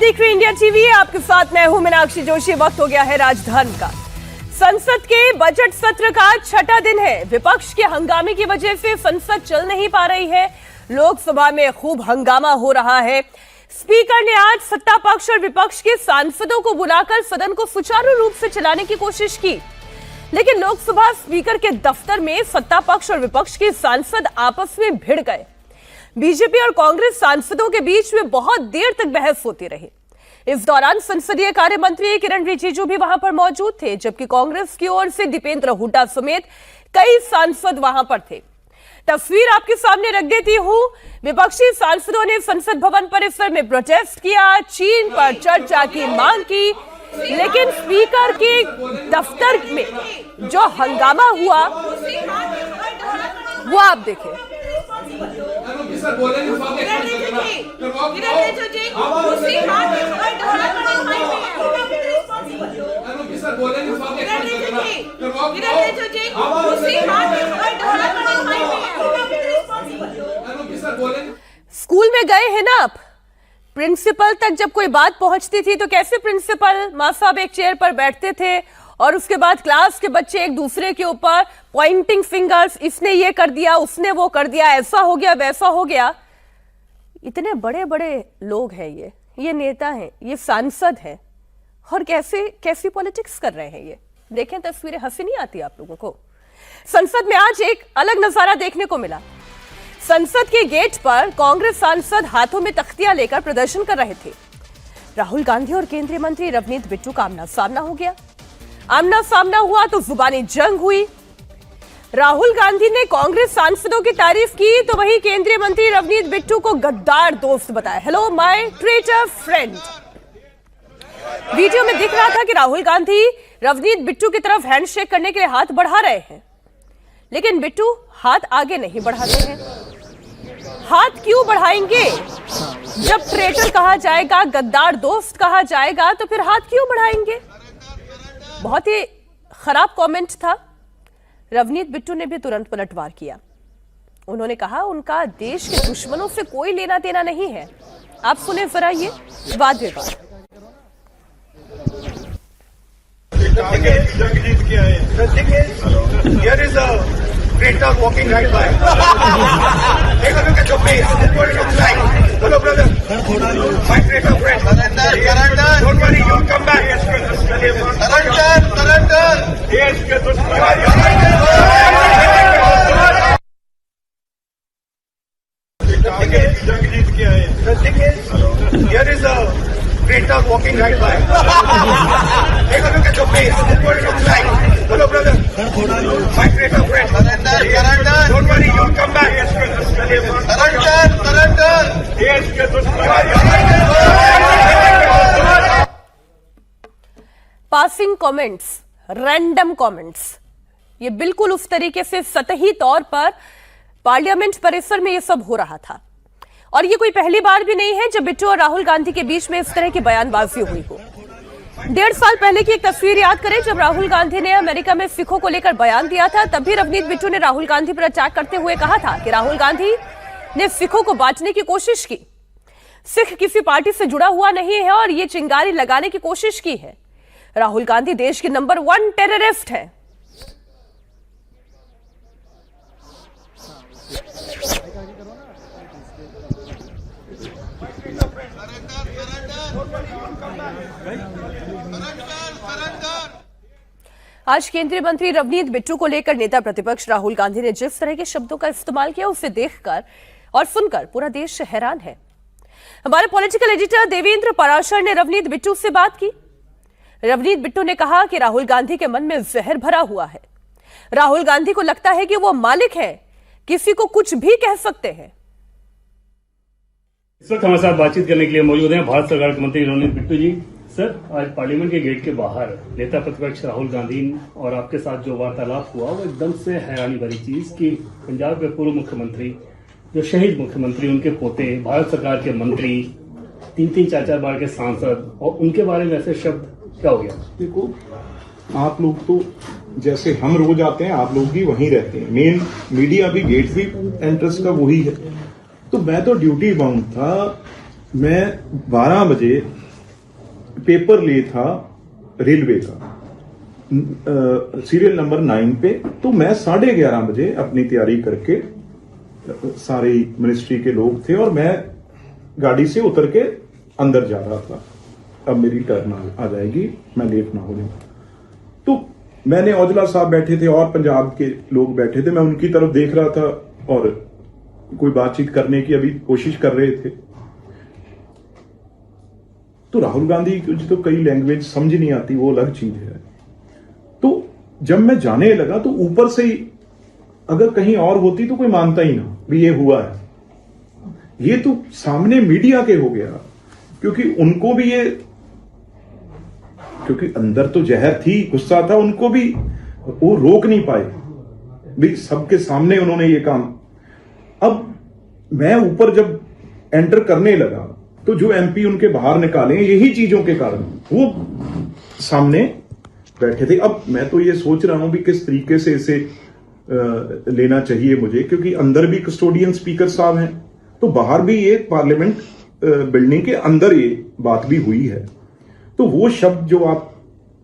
देख रहे India TV, आपके साथ मैं हूं मीनाक्षी जोशी। वक्त हो गया है राजधानी का। संसद के बजट सत्र का छठा दिन है। विपक्ष के हंगामे की वजह से संसद चल नहीं पा रही है। लोकसभा में खूब हंगामा हो रहा है। स्पीकर ने आज सत्ता पक्ष और विपक्ष के सांसदों को बुलाकर सदन को सुचारू रूप से चलाने की कोशिश की, लेकिन लोकसभा स्पीकर के दफ्तर में सत्ता पक्ष और विपक्ष के सांसद आपस में भिड़ गए। बीजेपी और कांग्रेस सांसदों के बीच में बहुत देर तक बहस होती रही। इस दौरान संसदीय कार्य मंत्री किरण रिजिजू भी वहां पर मौजूद थे, जबकि कांग्रेस की ओर से दीपेंद्र हुड्डा समेत कई सांसद वहां पर थे। तस्वीर आपके सामने रख देती हूं। विपक्षी सांसदों ने संसद भवन परिसर में प्रोटेस्ट किया, चीन पर चर्चा की मांग की, लेकिन स्पीकर के दफ्तर में जो हंगामा हुआ वो आप देखें। स्कूल में गए हैं ना आप? प्रिंसिपल तक जब कोई बात पहुंचती थी तो कैसे प्रिंसिपल मां साहब एक चेयर पर बैठते थे और उसके बाद क्लास के बच्चे एक दूसरे के ऊपर पॉइंटिंग फिंगर्स, इसने ये कर दिया, उसने वो कर दिया, ऐसा हो गया, वैसा हो गया। इतने बड़े बड़े लोग हैं, ये नेता हैं, ये सांसद हैं, और कैसी पॉलिटिक्स कर रहे हैं ये। देखें तस्वीरें, हंसी नहीं आती आप लोगों को? संसद में आज एक अलग नजारा देखने को मिला। संसद के गेट पर कांग्रेस सांसद हाथों में तख्तियां लेकर प्रदर्शन कर रहे थे। राहुल गांधी और केंद्रीय मंत्री रवनीत बिट्टू का आमना सामना हो गया। आमना सामना हुआ तो जुबानी जंग हुई। राहुल गांधी ने कांग्रेस सांसदों की तारीफ की तो वहीं केंद्रीय मंत्री रवनीत बिट्टू को गद्दार दोस्त बताया। Hello my traitor friend. Video में दिख रहा था कि राहुल गांधी रवनीत बिट्टू की तरफ हैंडशेक करने के लिए हाथ बढ़ा रहे हैं, लेकिन बिट्टू हाथ आगे नहीं बढ़ाते हैं। हाथ क्यों बढ़ाएंगे? जब ट्रेटर कहा जाएगा, गद्दार दोस्त कहा जाएगा, तो फिर हाथ क्यों बढ़ाएंगे? बहुत ही खराब कमेंट था। रवनीत बिट्टू ने भी तुरंत पलटवार किया। उन्होंने कहा उनका देश के दुश्मनों से कोई लेना देना नहीं है। आप सुने जरा ये वाद विवाद। Here is a traitor walking right by. Take a look at your face. It's what it looks like. Hello, brother. My traitor friend. Surrender. Don't worry, you'll come back. Surrender. Passing comments, random comments, ये बिल्कुल उस तरीके से सतही तौर पर parliament परिसर में ये सब हो रहा था। और ये कोई पहली बार भी नहीं है जब बिट्टू और राहुल गांधी के बीच में इस तरह की बयानबाजी हुई हो। 1.5 साल पहले की एक तस्वीर याद करें, जब राहुल गांधी ने अमेरिका में सिखों को लेकर बयान दिया था, तब भी रवनीत बिट्टू ने राहुल गांधी पर अटैक करते हुए कहा था कि राहुल गांधी ने सिखों को बांटने की कोशिश की। सिख किसी पार्टी से जुड़ा हुआ नहीं है और ये चिंगारी लगाने की कोशिश की है। राहुल गांधी देश के नंबर 1 टेररिस्ट हैं। आज केंद्रीय मंत्री रवनीत बिट्टू को लेकर नेता प्रतिपक्ष राहुल गांधी ने जिस तरह के शब्दों का इस्तेमाल किया, उसे देखकर और सुनकर पूरा देश हैरान है। हमारे पॉलिटिकल एडिटर देवेंद्र पराशर ने रवनीत बिट्टू से बात की। रवनीत बिट्टू ने कहा कि राहुल गांधी के मन में जहर भरा हुआ है। राहुल गांधी को लगता है कि वो मालिक है, किसी को कुछ भी कह सकते हैं। इस वक्त हमारे साथ बातचीत करने के लिए मौजूद हैं भारत सरकार के मंत्री रवनीत बिट्टू जी। सर, आज पार्लियामेंट के गेट के बाहर नेता प्रतिपक्ष राहुल गांधी और आपके साथ जो वार्तालाप हुआ वो एकदम से हैरानी भरी चीज कि पंजाब के पूर्व मुख्यमंत्री, जो शहीद मुख्यमंत्री, उनके पोते, भारत सरकार के मंत्री, 3-3, 4-4 बार के सांसद, और उनके बारे में ऐसे शब्द क्या हो गया? देखो, आप लोग तो जैसे हम रोज आते हैं, आप लोग भी वहीं रहते हैं। मेन मीडिया भी, गेट भी एंट्रेंस का वही है। तो मैं तो ड्यूटी बाउंड था। मैं 12 बजे पेपर ले था रेलवे का, सीरियल नंबर 9 पे। तो मैं 11:30 बजे अपनी तैयारी करके, सारे मिनिस्ट्री के लोग थे और मैं गाड़ी से उतर के अंदर जा रहा था, अब मेरी टर्न आ जाएगी, मैं लेट ना हो जाऊं। तो मैंने, औजला साहब बैठे थे और पंजाब के लोग बैठे थे, मैं उनकी तरफ देख रहा था और कोई बातचीत करने की अभी कोशिश कर रहे थे। तो राहुल गांधी की तो कई लैंग्वेज समझ नहीं आती, वो अलग चीज है। तो जब मैं जाने लगा तो ऊपर से ही, अगर कहीं और होती तो कोई मानता ही ना भी ये हुआ है। ये तो सामने मीडिया के हो गया, क्योंकि उनको भी ये, क्योंकि अंदर तो जहर थी, गुस्सा था, उनको भी वो रोक नहीं पाए भी, सबके सामने उन्होंने ये काम। अब मैं ऊपर जब एंटर करने लगा तो जो एमपी उनके बाहर निकाले, यही चीजों के कारण वो सामने बैठे थे। अब मैं तो ये सोच रहा हूं भी किस तरीके से इसे लेना चाहिए मुझे, क्योंकि अंदर भी कस्टोडियन स्पीकर साहब हैं, तो बाहर भी ये पार्लियामेंट बिल्डिंग के अंदर ये बात भी हुई है। तो वो शब्द जो आप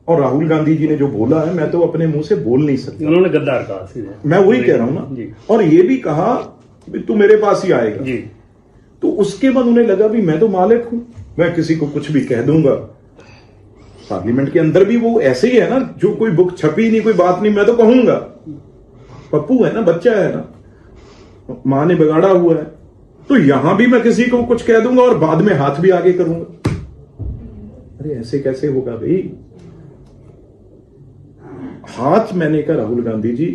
और राहुल गांधी जी ने जो बोला है, मैं तो अपने मुंह से बोल नहीं सकता। उन्होंने गद्दार कहा सीधे, मैं वही कह रहा हूं ना। और ये भी कहा तू मेरे पास ही आएगा जी। तो उसके बाद उन्हें लगा भी मैं तो मालिक हूं, मैं किसी को कुछ भी कह दूंगा। पार्लियामेंट के अंदर भी वो ऐसे ही है ना, जो कोई बुक छपी नहीं, कोई बात नहीं, मैं तो कहूंगा। पप्पू है ना, बच्चा है ना, मां ने बिगाड़ा हुआ है, तो यहां भी मैं किसी को कुछ कह दूंगा और बाद में हाथ भी आगे करूंगा। अरे ऐसे कैसे होगा भाई? हाथ मैंने कहा राहुल गांधी जी,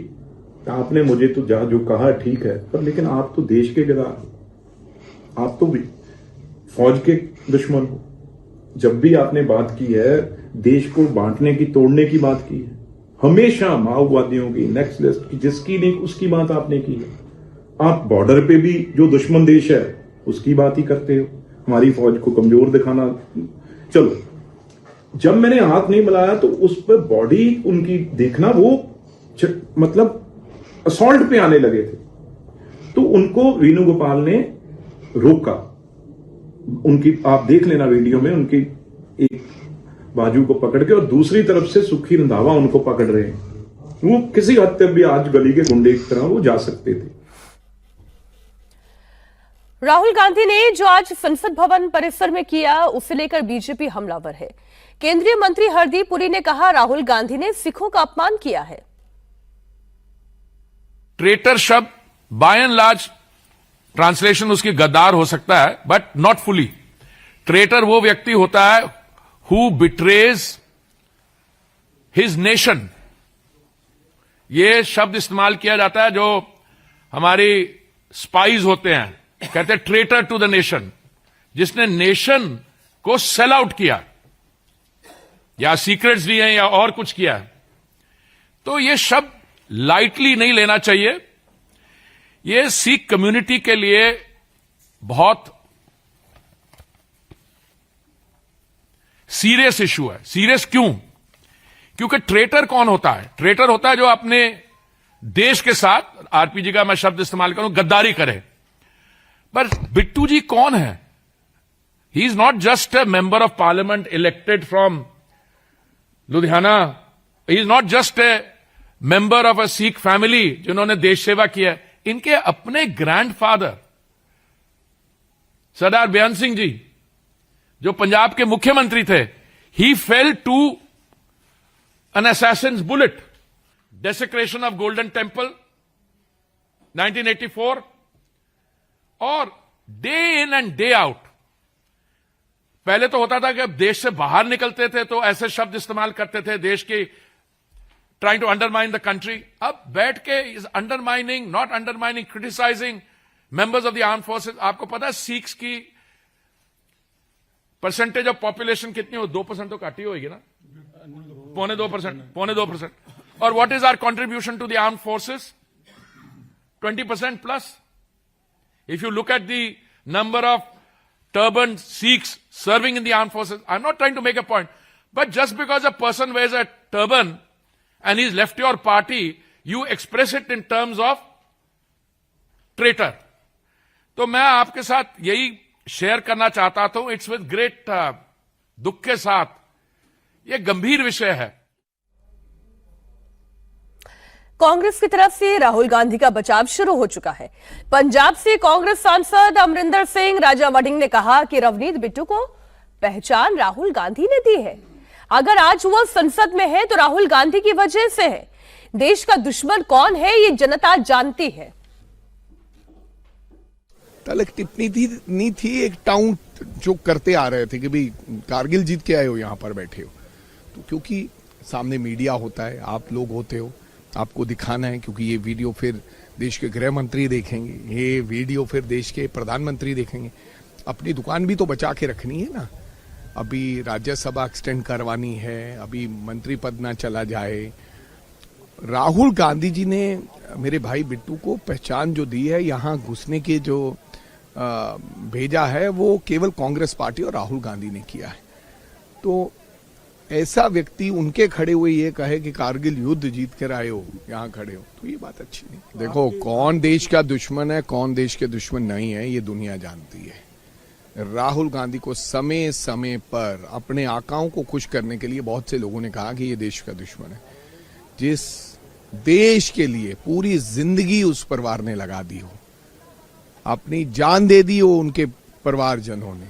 आपने मुझे तो जो कहा ठीक है, पर लेकिन आप तो देश के गद्दार हो, आप तो भी फौज के दुश्मन हो। जब भी आपने बात की है देश को बांटने की, तोड़ने की बात की है, हमेशा माओवादियों की, नेक्स्ट लिस्ट की, जिसकी नहीं उसकी बात आपने की है। आप बॉर्डर पे भी जो दुश्मन देश है उसकी बात ही करते हो, हमारी फौज को कमजोर दिखाना। चलो, जब मैंने हाथ नहीं मिलाया तो उस पर बॉडी उनकी देखना, वो मतलब असॉल्ट पे आने लगे थे। तो उनको वेणुगोपाल ने रोका, उनकी आप देख लेना वीडियो में, उनकी एक बाजू को पकड़ के और दूसरी तरफ से सुखी रंधावा उनको पकड़ रहे हैं। वो किसी हद तक भी आज गली के गुंडे की तरह वो जा सकते थे। राहुल गांधी ने जो आज संसद भवन परिसर में किया, उसे लेकर बीजेपी हमलावर है। केंद्रीय मंत्री हरदीप पुरी ने कहा, राहुल गांधी ने सिखों का अपमान किया है। ट्रेटर शब्द बाय एंड लार्ज ट्रांसलेशन उसकी गद्दार हो सकता है, बट नॉट फुली। ट्रेटर वो व्यक्ति होता है हु बिट्रेज हिज नेशन। ये शब्द इस्तेमाल किया जाता है जो हमारी स्पाइज होते हैं, कहते हैं ट्रेटर टू द नेशन, जिसने नेशन को सेल आउट किया, या सीक्रेट्स लिए हैं या और कुछ किया है। तो ये शब्द लाइटली नहीं लेना चाहिए। ये सिख कम्युनिटी के लिए बहुत सीरियस इशू है। सीरियस क्यों? क्योंकि ट्रेटर कौन होता है? ट्रेटर होता है जो अपने देश के साथ, आरपीजी का मैं शब्द इस्तेमाल करूं, गद्दारी करे। पर बिट्टू जी कौन है? He is not just a member of parliament elected from Ludhiana, he is not just a member of a Sikh family जिन्होंने देश सेवा किया। इनके अपने ग्रैंडफादर सरदार बेअंत सिंह जी, जो पंजाब के मुख्यमंत्री थे, he fell to an assassin's bullet, desecration of Golden Temple 1984, और day in and day out. पहले तो होता था कि अब देश से बाहर निकलते थे तो ऐसे शब्द इस्तेमाल करते थे, देश की trying to undermine the country. अब बैठ के is undermining, not undermining, criticizing members of the armed forces. आपको पता है सिख्स की परसेंटेज ऑफ पॉपुलेशन कितनी हो? 2% तो काटी होगी ना, 2.5%। और what is our contribution to the armed forces? 20% प्लस। If you look at the number of turbaned Sikhs serving in the armed forces, I'm not trying to make a point, but just because a person wears a turban and he's left your party, you express it in terms of traitor. तो मैं आपके साथ यही share करना चाहता था। It's with great दुख के साथ यह गंभीर विषय है। कांग्रेस की तरफ से राहुल गांधी का बचाव शुरू हो चुका है। पंजाब से कांग्रेस सांसद अमरिंदर सिंह राजा वडिंग ने कहा कि रवनीत बिट्टू को पहचान राहुल गांधी ने दी है। अगर आज वो संसद में है तो राहुल गांधी की वजह से है। देश का दुश्मन कौन है ये जनता जानती है। तलक टिप्पणी नहीं थी, एक टाउट जो करते आ रहे थे कि भाई कारगिल जीत के आए हो, यहां पर बैठे हो। तो क्योंकि सामने मीडिया होता है, आप लोग होते हो, आपको दिखाना है, क्योंकि ये वीडियो फिर देश के गृह मंत्री देखेंगे, ये वीडियो फिर देश के प्रधानमंत्री देखेंगे। अपनी दुकान भी तो बचा के रखनी है ना। अभी राज्यसभा एक्सटेंड करवानी है, अभी मंत्री पद ना चला जाए। राहुल गांधी जी ने मेरे भाई बिट्टू को पहचान जो दी है, यहां घुसने के जो भेजा है, वो केवल कांग्रेस पार्टी और राहुल गांधी ने किया है। तो ऐसा व्यक्ति उनके खड़े हुए ये कहे कि कारगिल युद्ध जीत कर आए हो, यहां खड़े हो, तो ये बात अच्छी नहीं। देखो, कौन देश का दुश्मन है, कौन देश के दुश्मन नहीं है, ये दुनिया जानती है। राहुल गांधी को समय समय पर अपने आकाओं को खुश करने के लिए बहुत से लोगों ने कहा कि ये देश का दुश्मन है। जिस देश के लिए पूरी जिंदगी उस परिवार ने लगा दी हो, अपनी जान दे दी हो उनके परिवारजनों ने,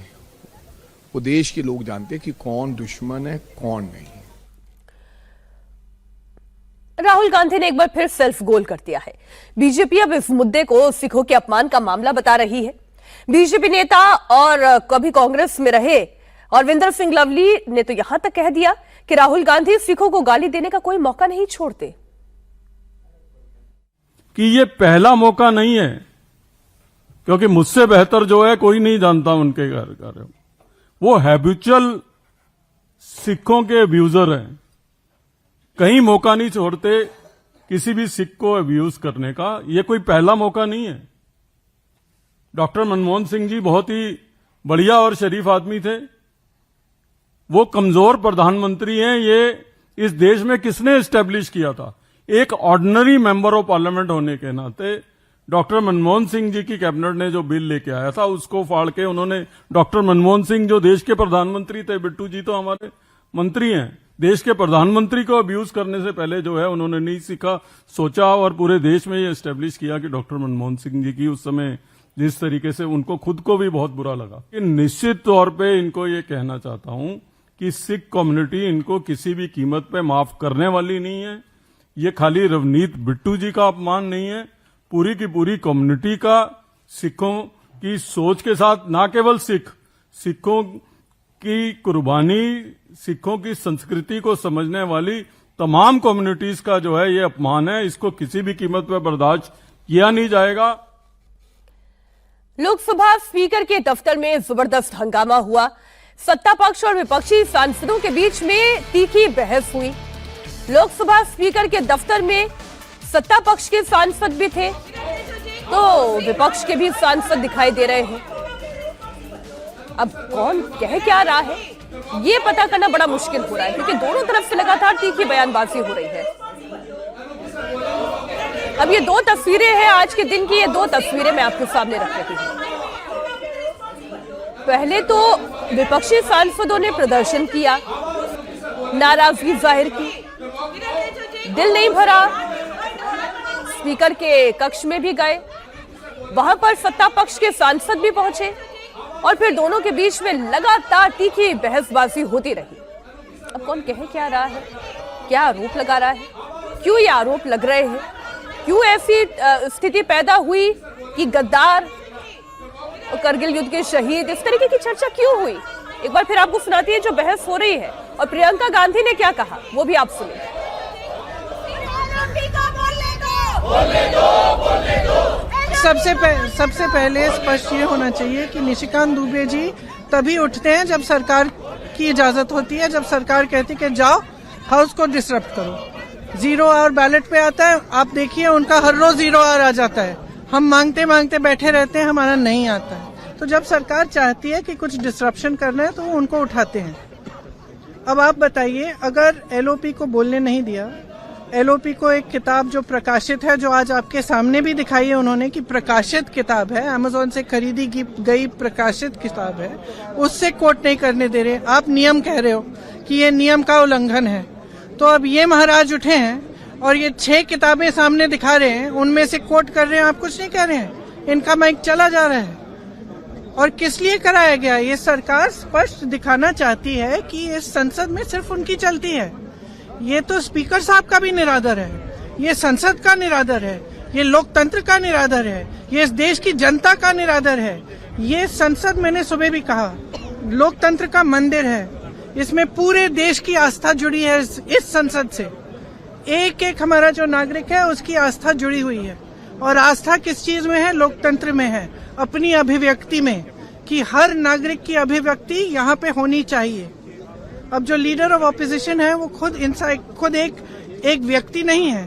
वो देश के लोग जानते हैं कि कौन दुश्मन है, कौन नहीं। राहुल गांधी ने एक बार फिर सेल्फ गोल कर दिया है। बीजेपी अब इस मुद्दे को सिखों के अपमान का मामला बता रही है। बीजेपी नेता और कभी कांग्रेस में रहे अरविंदर सिंह लवली ने तो यहां तक कह दिया कि राहुल गांधी सिखों को गाली देने का कोई मौका नहीं छोड़ते। कि ये पहला मौका नहीं है, क्योंकि मुझसे बेहतर जो है कोई नहीं जानता उनके कार्य। वो हैबिचुअल सिखों के अब्यूजर हैं, कहीं मौका नहीं छोड़ते किसी भी सिख को अब्यूज करने का। ये कोई पहला मौका नहीं है। डॉक्टर मनमोहन सिंह जी बहुत ही बढ़िया और शरीफ आदमी थे। वो कमजोर प्रधानमंत्री हैं, ये इस देश में किसने एस्टेब्लिश किया था? एक ऑर्डिनरी मेंबर ऑफ पार्लियामेंट होने के नाते डॉक्टर मनमोहन सिंह जी की कैबिनेट ने जो बिल लेके आया था, उसको फाड़ के उन्होंने डॉक्टर मनमोहन सिंह जो देश के प्रधानमंत्री थे, बिट्टू जी तो हमारे मंत्री हैं, देश के प्रधानमंत्री को अब्यूज करने से पहले जो है उन्होंने नहीं सीखा, सोचा और पूरे देश में ये एस्टेब्लिश किया कि डॉक्टर मनमोहन सिंह जी की उस समय जिस तरीके से उनको खुद को भी बहुत बुरा लगा। कि निश्चित तौर पे इनको ये कहना चाहता हूं कि सिख कम्युनिटी इनको किसी भी कीमत पे माफ करने वाली नहीं है। ये खाली रवनीत बिट्टू जी का अपमान नहीं है, पूरी की पूरी कम्युनिटी का, सिखों की सोच के साथ, ना केवल सिखों की कुर्बानी, सिखों की संस्कृति को समझने वाली तमाम कम्युनिटीज का जो है ये अपमान है। इसको किसी भी कीमत पर बर्दाश्त किया नहीं जाएगा। लोकसभा स्पीकर के दफ्तर में जबरदस्त हंगामा हुआ। सत्ता पक्ष और विपक्षी सांसदों के बीच में तीखी बहस हुई। लोकसभा स्पीकर के दफ्तर में सत्ता पक्ष के सांसद भी थे तो विपक्ष के भी सांसद दिखाई दे रहे हैं। अब कौन कह क्या रहा है ये पता करना बड़ा मुश्किल हो रहा है, क्योंकि दोनों तरफ से लगातार तीखी बयानबाजी हो रही है। अब ये दो तस्वीरें हैं आज के दिन की, ये दो तस्वीरें मैं आपके सामने रख रही हूं। पहले तो विपक्षी सांसदों ने प्रदर्शन किया, नाराजगी जाहिर की, दिल नहीं भरा, स्पीकर के कक्ष में भी गए, वहां पर सत्ता पक्ष के सांसद भी पहुंचे और फिर दोनों के बीच में लगातार तीखी बहसबाजी होती रही। अब कौन कह क्या रहा है, क्या आरोप लगा रहा है, क्यों ये आरोप लग रहे हैं, क्यों ऐसी स्थिति पैदा हुई कि गद्दार और करगिल युद्ध के शहीद, इस तरीके की चर्चा क्यों हुई? एक बार फिर आपको सुनाती है जो बहस हो रही है और प्रियंका गांधी ने क्या कहा वो भी आप सुनिए। सबसे पहले स्पष्ट ये होना चाहिए कि निशिकांत दुबे जी तभी उठते हैं जब सरकार की इजाजत होती है, जब सरकार कहती है कि जाओ हाउस को डिसरप्ट करो। 0 आवर बैलेट पे आता है, आप देखिए उनका हर रोज 0 आवर आ जाता है। हम मांगते मांगते बैठे रहते हैं, हमारा नहीं आता है। तो जब सरकार चाहती है कि कुछ डिसरप्शन करना है तो वो उनको उठाते हैं। अब आप बताइए, अगर LOP को बोलने नहीं दिया एलओपी को एक किताब जो प्रकाशित है, जो आज आपके सामने भी दिखाई है उन्होंने कि प्रकाशित किताब है, अमेज़न से खरीदी गई प्रकाशित किताब है, उससे कोट नहीं करने दे रहे। आप नियम कह रहे हो कि ये नियम का उल्लंघन है। तो अब ये महाराज उठे हैं और ये 6 किताबें सामने दिखा रहे हैं, उनमें से कोट कर रहे हैं, आप कुछ नहीं कह रहे हैं। इनका माइक चला जा रहा है। और किस लिए कराया गया? ये सरकार स्पष्ट दिखाना चाहती है कि इस संसद में सिर्फ उनकी चलती है। ये तो स्पीकर साहब का भी निरादर है, ये संसद का निरादर है, ये लोकतंत्र का निरादर है, ये इस देश की जनता का निरादर है। ये संसद, मैंने सुबह भी कहा, लोकतंत्र का मंदिर है। इसमें पूरे देश की आस्था जुड़ी है। इस संसद से एक एक हमारा जो नागरिक है उसकी आस्था जुड़ी हुई है। और आस्था किस चीज में है? लोकतंत्र में है, अपनी अभिव्यक्ति में, कि हर नागरिक की अभिव्यक्ति यहाँ पे होनी चाहिए। अब जो लीडर ऑफ ऑपोजिशन है वो खुद एक व्यक्ति नहीं है,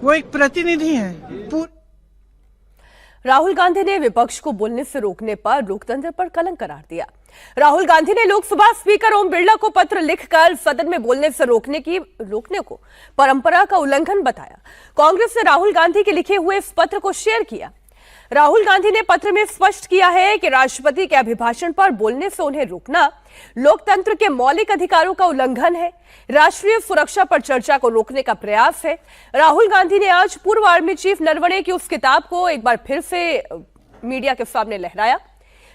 वो एक प्रतिनिधि है। राहुल गांधी ने विपक्ष को बोलने से रोकने पर लोकतंत्र पर कलंक करार दिया। राहुल गांधी ने लोकसभा स्पीकर ओम बिरला को पत्र लिखकर सदन में बोलने से रोकने को परंपरा का उल्लंघन बताया। कांग्रेस ने राहुल गांधी के लिखे हुए इस पत्र को शेयर किया। राहुल गांधी ने पत्र में स्पष्ट किया है कि राष्ट्रपति के अभिभाषण पर बोलने से उन्हें रोकना लोकतंत्र के मौलिक अधिकारों का उल्लंघन है, राष्ट्रीय सुरक्षा पर चर्चा को रोकने का प्रयास है। राहुल गांधी ने आज पूर्व आर्मी चीफ नरवणे की उस किताब को एक बार फिर से मीडिया के सामने लहराया।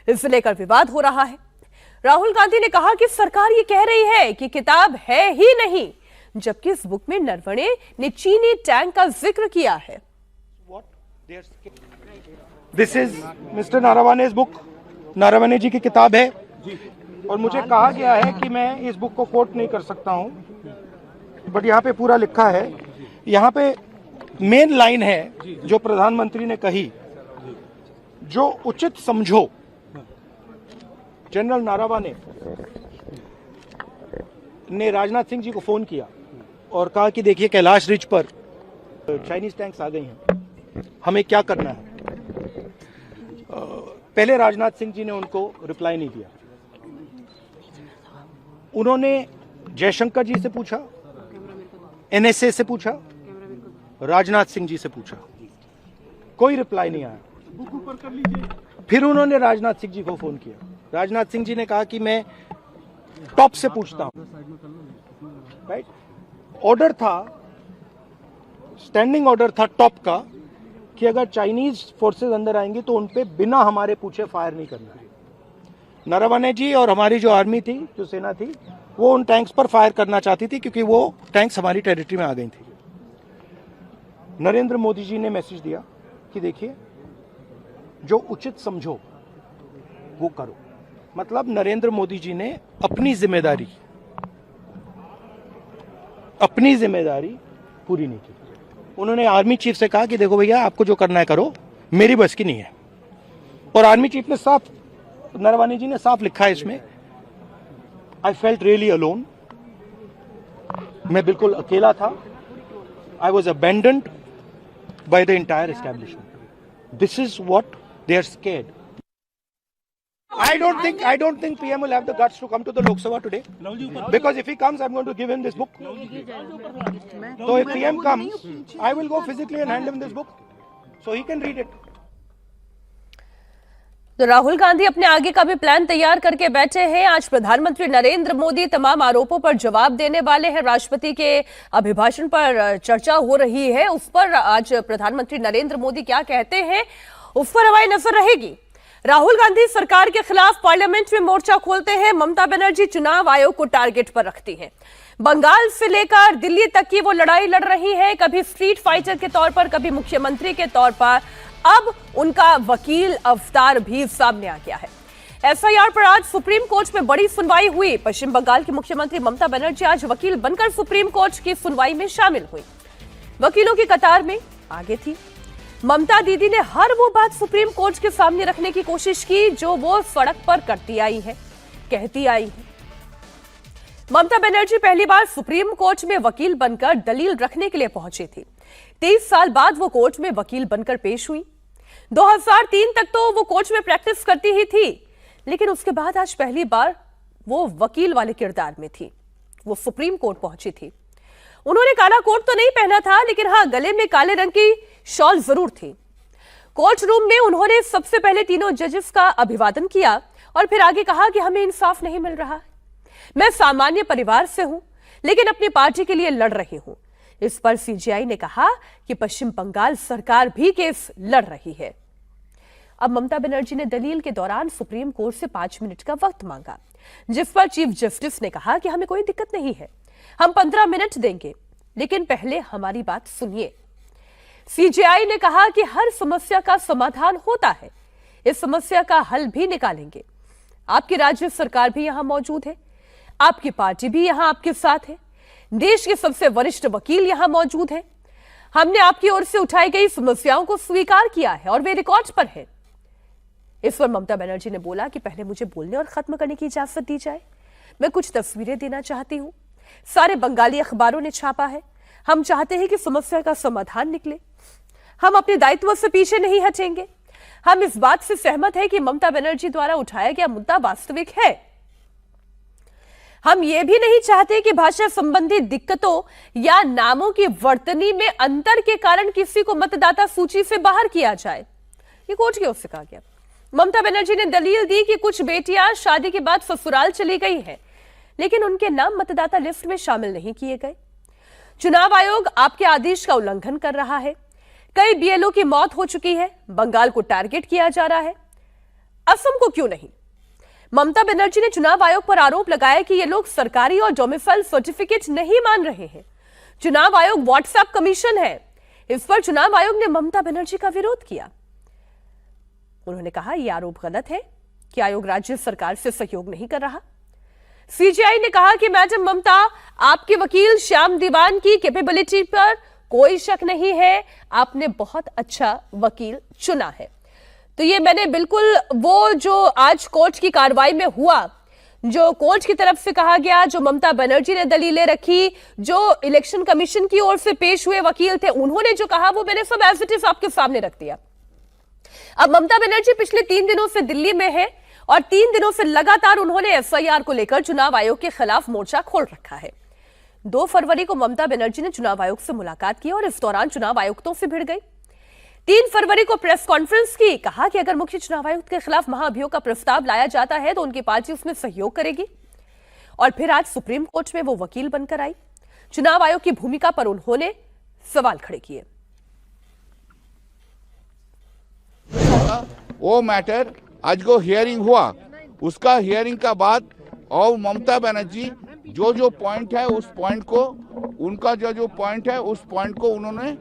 इसे लेकर विवाद हो रहा है। राहुल गांधी ने कहा कि सरकार ये कह रही है कि किताब है ही नहीं, जबकि इस बुक में नरवणे ने चीनी टैंक का जिक्र किया है। This is mister Naravane's book, Naravane ji की किताब है और मुझे कहा गया है कि मैं इस बुक को कोट नहीं कर सकता हूं, बट यहाँ पे पूरा लिखा है। यहाँ पे मेन लाइन है जो प्रधानमंत्री ने कही, जो उचित समझो। जनरल नारावाने ने राजनाथ सिंह जी को फोन किया और कहा कि देखिए कैलाश रिज पर चाइनीज टैंक्स आ गई हैं, हमें क्या करना है। पहले राजनाथ सिंह जी ने उनको रिप्लाई नहीं दिया। उन्होंने जयशंकर जी से पूछा, एनएसए से पूछा, राजनाथ सिंह जी से पूछा, कोई रिप्लाई नहीं आया। फिर उन्होंने राजनाथ सिंह जी को फोन किया। राजनाथ सिंह जी ने कहा कि मैं टॉप से पूछता हूं। राइट, ऑर्डर था, स्टैंडिंग ऑर्डर था टॉप का कि अगर चाइनीज फोर्सेस अंदर आएंगी तो उन पे बिना हमारे पूछे फायर नहीं करना है। नरवणे जी और हमारी जो आर्मी थी, जो सेना थी, वो उन टैंक्स पर फायर करना चाहती थी क्योंकि वो टैंक्स हमारी टेरिटरी में आ गई थी। नरेंद्र मोदी जी ने मैसेज दिया कि देखिए जो उचित समझो वो करो। मतलब नरेंद्र मोदी जी ने अपनी जिम्मेदारी पूरी नहीं की। उन्होंने आर्मी चीफ से कहा कि देखो भैया, आपको जो करना है करो, मेरी बस की नहीं है। और आर्मी चीफ ने साफ, नरवणे जी ने साफ लिखा है इसमें, आई फेल्ट रियली अलोन, मैं बिल्कुल अकेला था। I was abandoned by the entire establishment. This is what they are scared. I don't think PM will have the guts to come to the Lok Sabha today, because if he comes, I'm going to give him this book. So if PM comes, I will go physically and hand him this book, so he can read it. तो राहुल गांधी अपने आगे का भी plan तैयार करके बैठे हैं। आज प्रधानमंत्री नरेंद्र मोदी तमाम आरोपों पर जवाब देने वाले हैं। राष्ट्रपति के अभिभाषण पर चर्चा हो रही है, उस पर आज प्रधानमंत्री नरेंद्र मोदी क्या कहते हैं, उस पर हमारी नजर रहेगी। राहुल गांधी सरकार के खिलाफ पार्लियामेंट में मोर्चा खोलते हैं। ममता बनर्जी चुनाव आयोग को टारगेट पर रखती हैं। बंगाल से लेकर दिल्ली तक की वो लड़ाई लड़ रही है, कभी स्ट्रीट फाइटर के तौर पर, कभी मुख्यमंत्री के तौर पर। अब उनका वकील अवतार भी सामने आ गया है। एफआईआर पर आज सुप्रीम कोर्ट में बड़ी सुनवाई हुई। पश्चिम बंगाल की मुख्यमंत्री ममता बनर्जी आज वकील बनकर सुप्रीम कोर्ट की सुनवाई में शामिल हुई। वकीलों की कतार में आगे थी। ममता दीदी ने हर वो बात सुप्रीम कोर्ट के सामने रखने की कोशिश की जो वो सड़क पर करती आई है, कहती आई है। ममता बनर्जी पहली बार सुप्रीम कोर्ट में वकील बनकर दलील रखने के लिए पहुंची थी। 23 साल बाद वो कोर्ट में वकील बनकर पेश हुई। 2003 तक तो वो कोर्ट में प्रैक्टिस करती ही थी, लेकिन उसके बाद आज पहली बार वो वकील वाले किरदार में थी। वो सुप्रीम कोर्ट पहुंची थी। उन्होंने काला कोट तो नहीं पहना था, लेकिन हाँ, गले में काले रंग की शॉल जरूर थी। कोर्ट रूम में उन्होंने सबसे पहले तीनों जजेस का अभिवादन किया और फिर आगे कहा कि हमें इंसाफ नहीं मिल रहा। मैं सामान्य परिवार से हूं, लेकिन अपनी पार्टी के लिए लड़ रही हूं। इस पर सीजेआई ने कहा कि पश्चिम बंगाल सरकार भी केस लड़ रही है। अब ममता बनर्जी ने दलील के दौरान सुप्रीम कोर्ट से 5 मिनट का वक्त मांगा, जिस पर चीफ जस्टिस ने कहा कि हमें कोई दिक्कत नहीं है, हम 15 मिनट देंगे, लेकिन पहले हमारी बात सुनिए। सीजेआई ने कहा कि हर समस्या का समाधान होता है, इस समस्या का हल भी निकालेंगे। आपकी राज्य सरकार भी यहां मौजूद है, आपकी पार्टी भी यहां आपके साथ है, देश के सबसे वरिष्ठ वकील यहां मौजूद है। हमने आपकी ओर से उठाई गई समस्याओं को स्वीकार किया है और वे रिकॉर्ड पर है। इस पर ममता बनर्जी ने बोला कि पहले मुझे बोलने और खत्म करने की इजाजत दी जाए। मैं कुछ तस्वीरें देना चाहती हूं, सारे बंगाली अखबारों ने छापा है। हम चाहते हैं कि समस्या का समाधान निकले, हम अपने दायित्व से पीछे नहीं हटेंगे। हम इस बात से सहमत हैं कि ममता बनर्जी द्वारा उठाया गया मुद्दा वास्तविक है। हम ये भी नहीं चाहते कि भाषा संबंधी दिक्कतों या नामों की वर्तनी में अंतर के कारण किसी को मतदाता सूची से बाहर किया जाए। ये कोर्ट की ओर से कहा गया। ममता बनर्जी ने दलील दी कि कुछ बेटियां शादी के बाद ससुराल चली गई हैं, लेकिन उनके नाम मतदाता लिस्ट में शामिल नहीं किए गए। चुनाव आयोग आपके आदेश का उल्लंघन कर रहा है। कई बीएलओ की मौत हो चुकी है, बंगाल को टारगेट किया जा रहा है, असम को क्यों नहीं? ममता बनर्जी ने चुनाव आयोग पर आरोप लगाया कि ये लोग सरकारी और डोमिसाइल सर्टिफिकेट नहीं मान रहे हैं। चुनाव आयोग व्हाट्सएप कमीशन है। इस पर चुनाव आयोग ने ममता बनर्जी का विरोध किया। उन्होंने कहा यह आरोप गलत है कि आयोग राज्य सरकार से सहयोग नहीं कर रहा। सीजेआई ने कहा कि मैडम ममता, आपके वकील श्याम दीवान की कैपेबिलिटी पर कोई शक नहीं है, आपने बहुत अच्छा वकील चुना है। तो ये मैंने बिल्कुल वो जो आज कोर्ट की कार्रवाई में हुआ, जो कोर्ट की तरफ से कहा गया, जो ममता बनर्जी ने दलीलें रखी, जो इलेक्शन कमीशन की ओर से पेश हुए वकील थे, उन्होंने जो कहा वो मैंने सब एज इट इज आपके सामने रख दिया। अब ममता बनर्जी पिछले 3 दिनों से दिल्ली में है और 3 दिनों से लगातार उन्होंने एफआईआर को लेकर चुनाव आयोग के खिलाफ मोर्चा खोल रखा है। 2 फरवरी को ममता बनर्जी ने चुनाव आयोग से मुलाकात की और इस दौरान चुनाव आयुक्तों से भिड़ गई। 3 फरवरी को प्रेस कॉन्फ्रेंस की, कहा कि अगर मुख्य चुनाव आयुक्त के खिलाफ महाअभियोग का प्रस्ताव लाया जाता है तो उनकी पार्टी उसमें सहयोग करेगी। और फिर आज सुप्रीम कोर्ट में वो वकील बनकर आई। चुनाव आयोग की भूमिका पर उन्होंने सवाल खड़े किए। वो मैटर आज को हियरिंग हुआ, उसका हियरिंग का बाद और ममता बनर्जी जो पॉइंट है उस पॉइंट को, उनका जो पॉइंट है उस पॉइंट को उन्होंने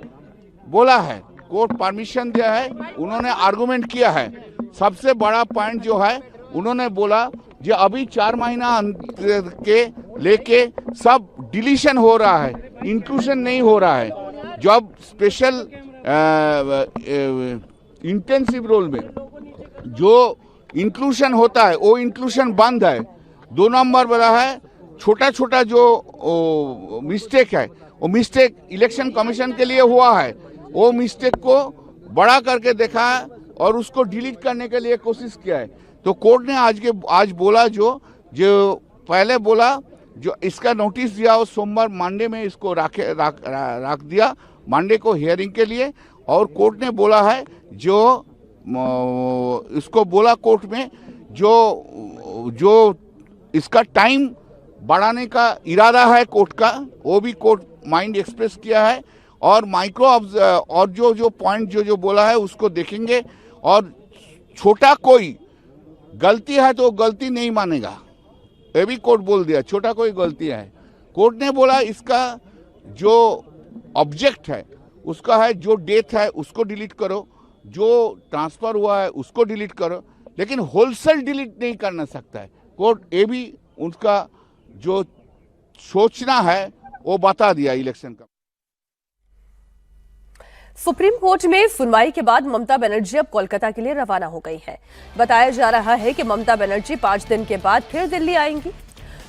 बोला है। कोर्ट परमिशन दिया है, उन्होंने आर्गुमेंट किया है। सबसे बड़ा पॉइंट जो है उन्होंने बोला जो अभी 4 महीना के लेके सब डिलीशन हो रहा है, इंक्लूशन नहीं हो रहा है। जब स्पेशल इंटेंसिव रोल में जो इंक्लूशन होता है वो इंक्लूशन बंद है। 2 नंबर वाला है छोटा छोटा जो मिस्टेक है, वो मिस्टेक इलेक्शन कमीशन के लिए हुआ है, वो मिस्टेक को बड़ा करके देखा है और उसको डिलीट करने के लिए कोशिश किया है। तो कोर्ट ने आज बोला जो पहले बोला जो इसका नोटिस दिया वो सोमवार मंडे में इसको रख दिया, मंडे को हियरिंग के लिए। और कोर्ट ने बोला है जो इसको बोला कोर्ट में जो इसका टाइम बढ़ाने का इरादा है कोर्ट का, वो भी कोर्ट माइंड एक्सप्रेस किया है। और माइक्रो और जो पॉइंट जो बोला है उसको देखेंगे और छोटा कोई गलती है तो गलती नहीं मानेगा, ये भी कोर्ट बोल दिया। छोटा कोई गलती है, कोर्ट ने बोला इसका जो ऑब्जेक्ट है उसका है जो डेथ है उसको डिलीट करो, जो ट्रांसफर हुआ है उसको डिलीट करो, लेकिन होलसेल डिलीट नहीं करना सकता है। कोर्ट ये भी उनका जो सोचना है वो बता दिया इलेक्शन का। सुप्रीम कोर्ट में सुनवाई के बाद ममता बनर्जी अब कोलकाता के लिए रवाना हो गई है। बताया जा रहा है कि ममता बनर्जी 5 दिन के बाद फिर दिल्ली आएंगी।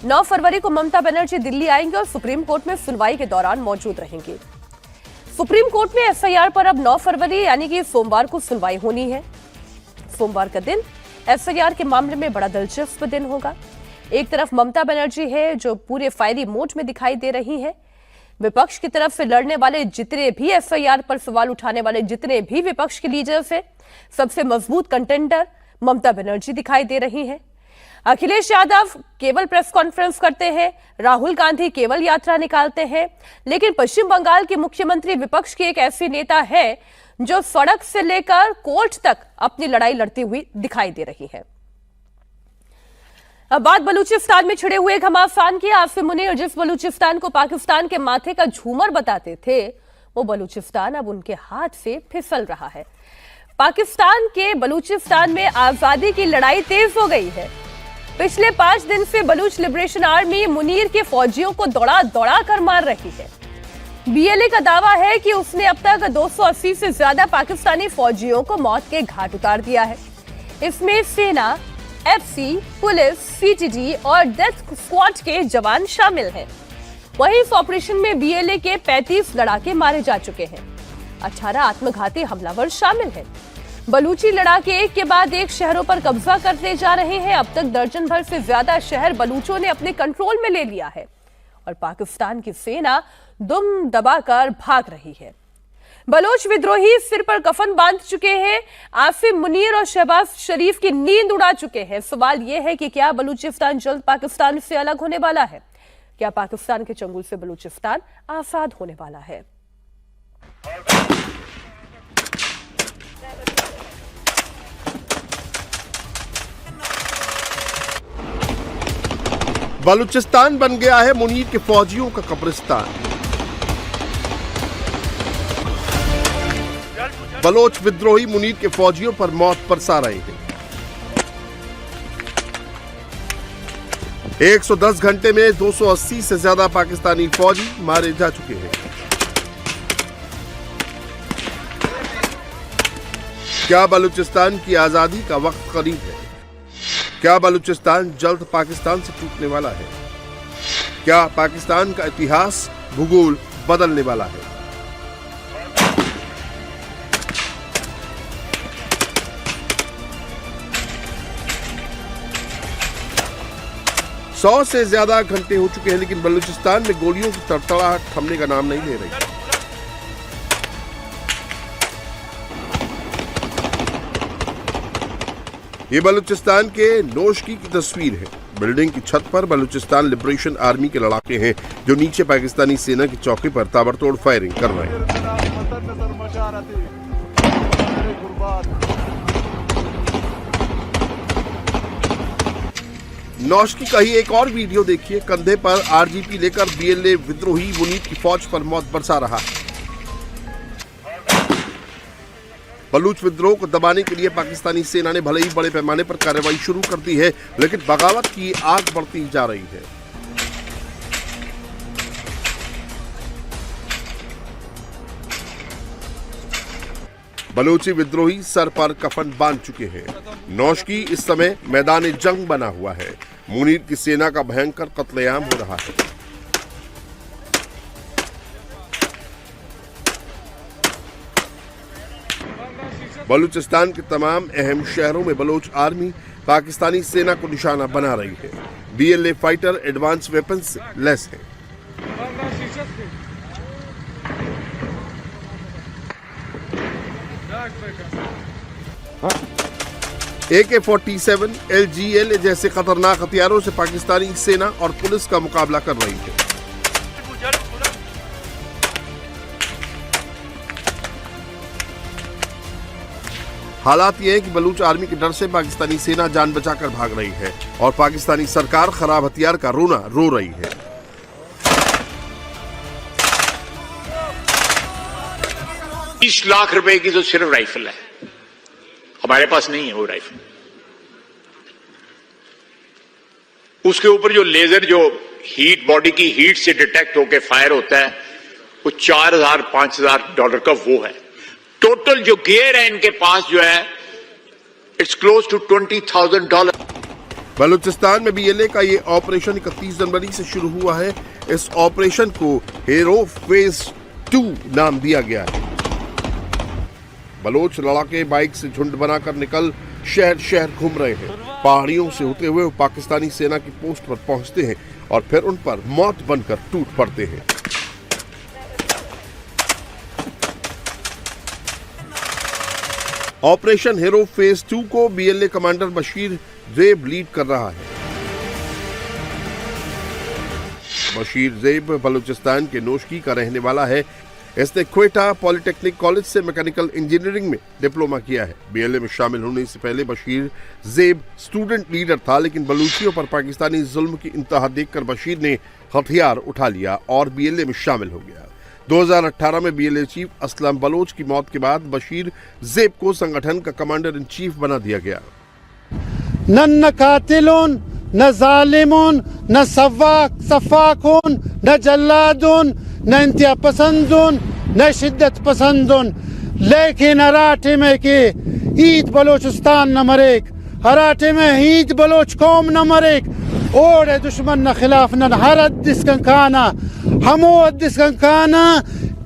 9 फरवरी को ममता बनर्जी दिल्ली आएंगे और सुप्रीम कोर्ट में सुनवाई के दौरान मौजूद रहेंगी। सुप्रीम कोर्ट में एफआईआर पर अब 9 फरवरी यानी कि सोमवार को सुनवाई होनी है। सोमवार का दिन एफआईआर के मामले में बड़ा दिलचस्प दिन होगा। एक तरफ ममता बनर्जी है जो पूरे फायरी मोड में दिखाई दे रही है, विपक्ष की तरफ से लड़ने वाले जितने भी एफआईआर पर सवाल उठाने वाले जितने भी विपक्ष के लीडर्स हैं, सबसे मजबूत कंटेंडर ममता बनर्जी दिखाई दे रही हैं। अखिलेश यादव केवल प्रेस कॉन्फ्रेंस करते हैं, राहुल गांधी केवल यात्रा निकालते हैं, लेकिन पश्चिम बंगाल के मुख्यमंत्री विपक्ष की एक ऐसी नेता है जो सड़क से लेकर कोर्ट तक अपनी लड़ाई लड़ती हुई दिखाई दे रही है। अब बात बलूचिस्तान में छिड़े हुए घमासान की। आसिम मुनीर जिस बलूचिस्तान को पाकिस्तान के माथे का झूमर बताते थे, वो बलूचिस्तान अब उनके हाथ से फिसल रहा है। पाकिस्तान के बलूचिस्तान में आजादी की लड़ाई तेज हो गई है। पिछले 5 दिन से बलूच लिबरेशन आर्मी मुनीर के फौजियों को दौड़ा दौड़ा कर मार रही है। बीएलए का दावा है कि उसने अब तक 280 से ज्यादा पाकिस्तानी फौजियों को मौत के घाट उतार दिया है। इसमें सेना, एफसी, पुलिस, सीटीडी और डेथ स्क्वाड के जवान शामिल हैं। वहीं इस ऑपरेशन में बीएलए के 35 लड़ाके मारे जा चुके हैं। 18 आत्मघाती हमलावर शामिल हैं। बलूची लड़ाके एक के बाद एक शहरों पर कब्जा करते जा रहे हैं। अब तक दर्जन भर से ज्यादा शहर बलूचों ने अपने कंट्रोल में ले लिया है और पाकिस्तान की सेना दुम दबाकर भाग रही है। बलोच विद्रोही सिर पर कफन बांध चुके हैं। आसिम मुनीर और शहबाज शरीफ की नींद उड़ा चुके हैं। सवाल यह है कि क्या बलूचिस्तान जल्द पाकिस्तान से अलग होने वाला है? क्या पाकिस्तान के चंगुल से बलूचिस्तान आजाद होने वाला है? बलूचिस्तान बन गया है मुनीर के फौजियों का कब्रिस्तान। बलोच विद्रोही मुनीर के फौजियों पर मौत बरसा रहे हैं। 110 घंटे में 280 से ज्यादा पाकिस्तानी फौजी मारे जा चुके हैं। क्या बलूचिस्तान की आजादी का वक्त करीब है? क्या बलूचिस्तान जल्द पाकिस्तान से टूटने वाला है? क्या पाकिस्तान का इतिहास, भूगोल बदलने वाला है? सौ से ज्यादा घंटे हो चुके हैं, लेकिन बलूचिस्तान में गोलियों की तड़तड़ाहट थमने का नाम नहीं ले रही। ये बलूचिस्तान के नोशकी की तस्वीर है। बिल्डिंग की छत पर बलूचिस्तान लिबरेशन आर्मी के लड़ाके हैं जो नीचे पाकिस्तानी सेना की चौकी पर ताबड़तोड़ फायरिंग कर रहे हैं। नौशकी का ही एक और वीडियो देखिए। कंधे पर आरजीपी लेकर बीएलए विद्रोही मुनीर की फौज पर मौत बरसा रहा है। बलूच विद्रोह को दबाने के लिए पाकिस्तानी सेना ने भले ही बड़े पैमाने पर कार्रवाई शुरू कर दी है, लेकिन बगावत की आग बढ़ती जा रही है। बलूची विद्रोही सर पर कफन बांध चुके हैं। नौशकी इस समय मैदान जंग बना हुआ है। मुनीर की सेना का भयंकर कत्लेआम हो रहा है। बलूचिस्तान के तमाम अहम शहरों में बलोच आर्मी पाकिस्तानी सेना को निशाना बना रही है। बीएलए फाइटर एडवांस वेपन से लैस है। AK-47, LGL जैसे खतरनाक हथियारों से पाकिस्तानी सेना और पुलिस का मुकाबला कर रही है। हालात ये है कि बलूच आर्मी के डर से पाकिस्तानी सेना जान बचाकर भाग रही है और पाकिस्तानी सरकार खराब हथियार का रोना रो रही है। $20 लाख रुपए की तो सिर्फ राइफल है, हमारे पास नहीं है वो राइफल। उसके ऊपर जो लेजर, जो हीट, बॉडी की हीट से डिटेक्ट होकर फायर होता है, वो $4,000-5,000 का वो है। टोटल जो गियर है इनके पास जो है, इट्स क्लोज टू $20,000। बलूचिस्तान में बीएलए का ये ऑपरेशन 31 जनवरी से शुरू हुआ है। इस ऑपरेशन को हीरो फेज 2 नाम दिया गया है। बलोच लड़ाके बाइक से झुंड बनाकर निकल शहर शहर घूम रहे हैं। पहाड़ियों से होते हुए वो पाकिस्तानी सेना की पोस्ट पर पहुंचते हैं और फिर उन पर मौत बनकर टूट पड़ते हैं। ऑपरेशन हीरो फेज 2 को बीएलए कमांडर बशीर ज़ेब लीड कर रहा है। बशीर ज़ेब बलूचिस्तान के नोशकी का रहने वाला है। इसने क्वेटा पॉलिटेक्निक कॉलेज से मैकेनिकल इंजीनियरिंग में डिप्लोमा किया है। बीएलए में शामिल होने से पहले बशीर ज़ेब स्टूडेंट लीडर था, लेकिन बलूचियों पर पाकिस्तानी जुल्म की इंतहा देखकर बशीर ने हथियार उठा लिया और बीएलए में शामिल हो गया। 2018 में बीएलए चीफ असलम बलोच की मौत के बाद बशीर ज़ेब को संगठन का कमांडर इन चीफ बना दिया गया। न कातिलून, न जालिमून, न सफाकून, न जल्लादून, न इंतहा पसंदून, न शिद्दत पसंदून, लेकिन अराठे में के ईद बलोचिस्तान नंबर 1, अराठे में ईद बलोच कौम नंबर 1 और दुश्मन न खिलाफ न हर दिस्कंकाना हमो दिस्कंकाना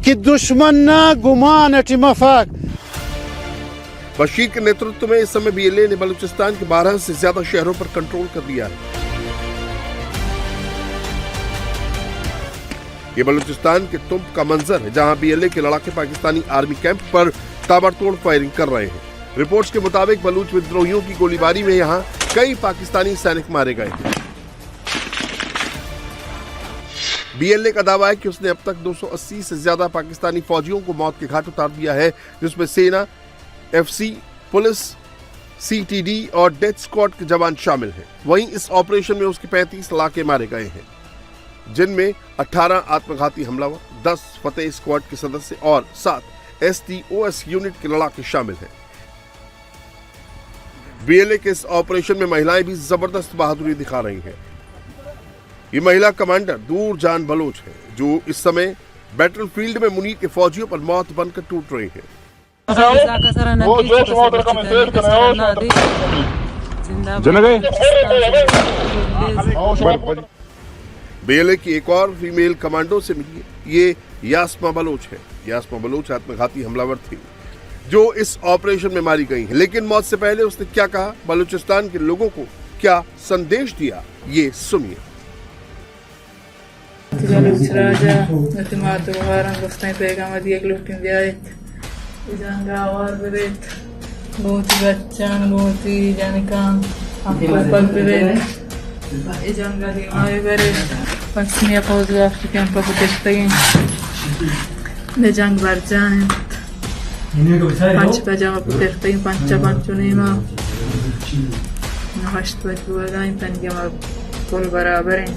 कि दुश्मन न गुमान अटी मफाक। बशीर के नेतृत्व में इस समय बीएलए ने बलूचिस्तान के 12 से ज्यादा शहरों पर कंट्रोल कर लिया है। ये बलूचिस्तान के तुंब का मंजर है, जहां बीएलए के लड़ाके पाकिस्तानी आर्मी कैंप पर ताबड़तोड़ फायरिंग कर रहे हैं। रिपोर्ट्स के मुताबिक बलूच विद्रोहियों की गोलीबारी में यहां कई पाकिस्तानी सैनिक मारे गए हैं। बीएलए का दावा है कि उसने अब तक 280 से ज्यादा पाकिस्तानी फौजियों को मौत के घाट उतार दिया है, जिसमें सेना, एफसी, पुलिस, सीटीडी और डेथ स्क्वाड के जवान शामिल हैं। वहीं इस ऑपरेशन में उसके 35 लड़ाके मारे गए हैं, जिनमें 18 आत्मघाती हमलावर, 10 फतेह स्क्वाड के सदस्य और 7 एसटीओएस यूनिट के लड़ाके शामिल हैं। बीएलए के इस ऑपरेशन में महिलाएं भी जबरदस्त बहादुरी दिखा रही हैं। ये महिला कमांडर दूर जान बलोच है, जो इस समय बैटलफील्ड में मुनीर के फौजियों पर मौत बनकर टूट रही है। बीएलए की एक और फीमेल कमांडो से मिली है। ये यास्मा बलोच है। यास्मा बलोच आत्मघाती हमलावर थी जो इस ऑपरेशन में मारी गई है, लेकिन मौत से पहले उसने क्या कहा, बलूचिस्तान के लोगों को क्या संदेश दिया, ये सुनिए। बहुत ही बच्चन, बहुत ही जाने काम हमको पल पे जंगा दिमाग बरे पश्चिमी फौज अफ्रीकन पपुटेस्टगी ने जंग बरजान पंच पजामा पुटेस्टगी पंचा पंचुनीमा नहश्त बजुगा इन तनगमा कोल बराबर है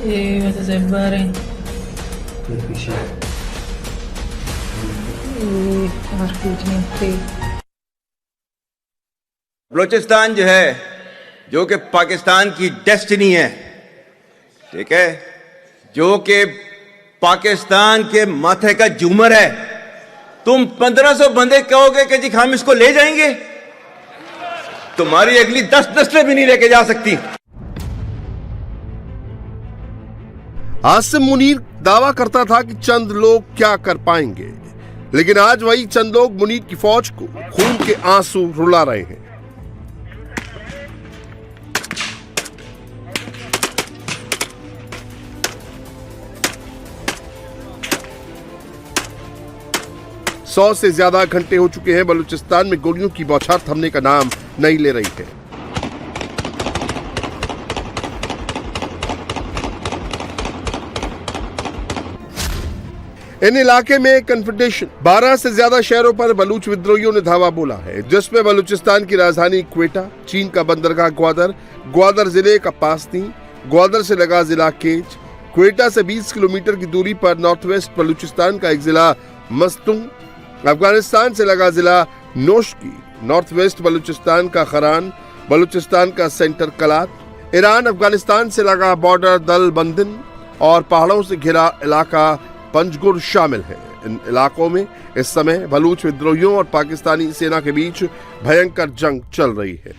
ये वैसे से बारे और कुछ नहीं थे। बलूचिस्तान जो है, जो कि पाकिस्तान की डेस्टिनी है, ठीक है, जो कि पाकिस्तान के माथे का झूमर है। तुम 1500 बंदे कहोगे कि जी हम इसको ले जाएंगे, तुम्हारी अगली 10 नस्लें भी नहीं लेके जा सकती। आसिम मुनीर दावा करता था कि चंद लोग क्या कर पाएंगे, लेकिन आज वही चंद लोग मुनीर की फौज को खून के आंसू रुला रहे हैं। सौ से ज्यादा घंटे हो चुके हैं बलूचिस्तान में गोलियों की बौछार थमने का नाम नहीं ले रही है। इन इलाके में कन्फेडरेशन 12 से ज्यादा शहरों पर बलूच विद्रोहियों ने धावा बोला है, जिसमें बलूचिस्तान की राजधानी क्वेटा, चीन का बंदरगाह ग्वादर, ग्वादर जिले का पासनी, ग्वादर से लगा जिला केच, क्वेटा से 20 किलोमीटर की दूरी पर नॉर्थ वेस्ट बलूचिस्तान का एक जिला मस्तुंग, अफगानिस्तान से लगा जिला नोशकी, नॉर्थ वेस्ट बलूचिस्तान का खरान, बलूचिस्तान का सेंटर कलात, ईरान अफगानिस्तान से लगा बॉर्डर दल बंदिन और पहाड़ों से घिरा इलाका पंजगुर शामिल है। इन इलाकों में इस समय बलूच विद्रोहियों और पाकिस्तानी सेना के बीच भयंकर जंग चल रही है।